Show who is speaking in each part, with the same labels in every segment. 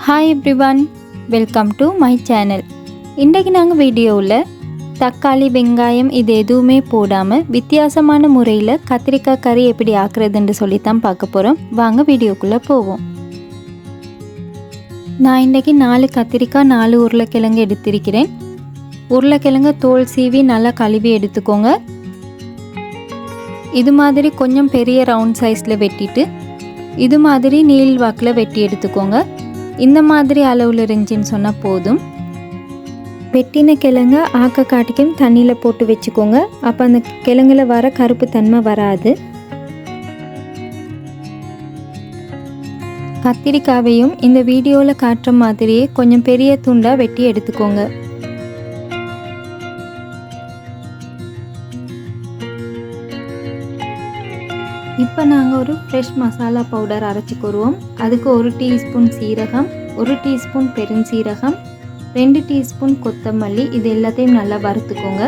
Speaker 1: Hi everyone, welcome to my channel. இன்றைக்கு நாங்கள் வீடியோவில் தக்காளி வெங்காயம் இது எதுவுமே போடாமல் வித்தியாசமான முறையில் கத்திரிக்காய் கறி எப்படி ஆக்குறதுன்னு சொல்லித்தான் பார்க்க போகிறோம். வாங்க வீடியோக்குள்ளே போவோம். நான் இன்றைக்கி 4 கத்திரிக்காய் 4 உருளைக்கிழங்கு எடுத்திருக்கிறேன். உருளைக்கிழங்கு தோல் சீவி நல்லா கழுவி எடுத்துக்கோங்க. இது மாதிரி கொஞ்சம் பெரிய ரவுண்ட் சைஸில் வெட்டிட்டு இது மாதிரி நீள் வாக்கில் வெட்டி எடுத்துக்கோங்க. இந்த மாதிரி அளவில் இருந்துச்சின்னு சொன்னால் போதும். வெட்டின கிழங்க ஆக்க காட்டிக்கும் தண்ணியில் போட்டு வச்சுக்கோங்க. அப்போ அந்த கிழங்குல வர கருப்பு தன்மை வராது. கத்திரிக்காவையும் இந்த வீடியோவில் காட்டுற மாதிரியே கொஞ்சம் பெரிய துண்டாக வெட்டி எடுத்துக்கோங்க. இப்போ நாங்கள் ஒரு ஃப்ரெஷ் மசாலா பவுடர் அரைச்சிக்கிடுவோம். அதுக்கு 1 டீஸ்பூன் சீரகம், 1 டீஸ்பூன் பெருஞ்சீரகம், 2 டீஸ்பூன் கொத்தமல்லி, இது எல்லாத்தையும் நல்லா வறுத்துக்கோங்க.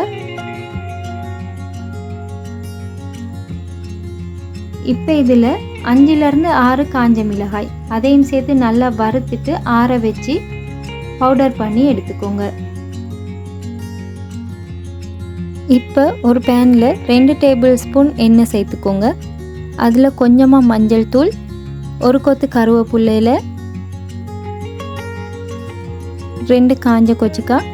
Speaker 1: இப்போ இதில் 5லேருந்து 6 காஞ்ச மிளகாய் அதையும் சேர்த்து நல்லா வறுத்துட்டு ஆற வச்சு பவுடர் பண்ணி எடுத்துக்கோங்க. இப்போ ஒரு பேனில் 2 டேபிள் ஸ்பூன் எண்ணெய் சேர்த்துக்கோங்க. அதில் கொஞ்சமாக மஞ்சள் தூள், 1 கொத்து கருவேப்பிலையில், 2 காஞ்ச கொச்சிக்காய்,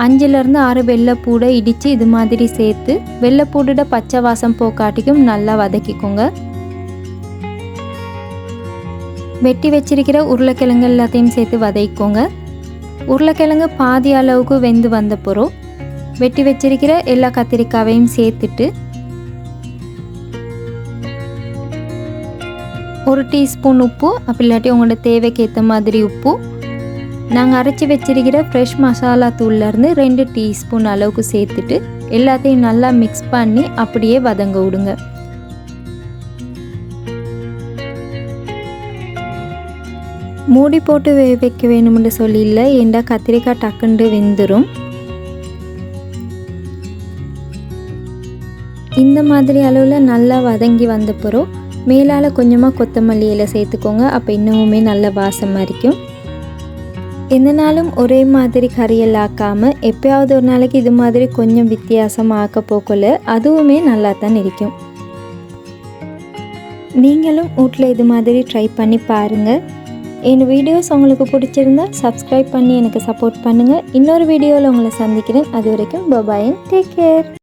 Speaker 1: 5லேருந்து 6 வெள்ளைப்பூடை இடித்து இது மாதிரி சேர்த்து வெள்ளைப்பூடோட பச்சை வாசம் போக்காட்டிக்கும் நல்லா வதக்கிக்கோங்க. வெட்டி வச்சிருக்கிற உருளைக்கிழங்கு எல்லாத்தையும் சேர்த்து வதக்கிக்கோங்க. உருளைக்கிழங்கு பாதி அளவுக்கு வெந்து வந்த பிறகு வெட்டி வச்சிருக்கிற எல்லா கத்திரிக்காவையும் சேர்த்துட்டு 1 டீஸ்பூன் உப்பு, அப்படி இல்லாட்டி உங்களோட தேவைக்கு ஏற்ற மாதிரி உப்பு, நாங்கள் அரைச்சி வச்சிருக்கிற ஃப்ரெஷ் மசாலா தூள்லேருந்து 2 டீஸ்பூன் அளவுக்கு சேர்த்துட்டு எல்லாத்தையும் நல்லா மிக்ஸ் பண்ணி அப்படியே வதங்க விடுங்க. மூடி போட்டு வைக்க வேணும்னு சொல்லி இல்லை, ஏண்டா கத்திரிக்காய் டக்குண்டு வெந்துடும். இந்த மாதிரி அளவில் நல்லா வதங்கி வந்த பிறகு மேலால் கொஞ்சமாக கொத்தமல்லி இலை சேர்த்துக்கோங்க. அப்போ இன்னுமே நல்ல வாசமாக இருக்கும். எந்த நாளும் ஒரே மாதிரி கறியெல்லாம் ஆக்காமல் எப்போயாவது ஒரு நாளைக்கு இது மாதிரி கொஞ்சம் வித்தியாசமாக ஆக்க போக்கல அதுவுமே நல்லா தான் இருக்கும். நீங்களும் வீட்டில் இது மாதிரி ட்ரை பண்ணி பாருங்கள். என் வீடியோஸ் உங்களுக்கு பிடிச்சிருந்தா சப்ஸ்கிரைப் பண்ணி எனக்கு சப்போர்ட் பண்ணுங்கள். இன்னொரு வீடியோவில் உங்களை சந்திக்கிறேன். அது வரைக்கும் பாய், டேக் கேர்.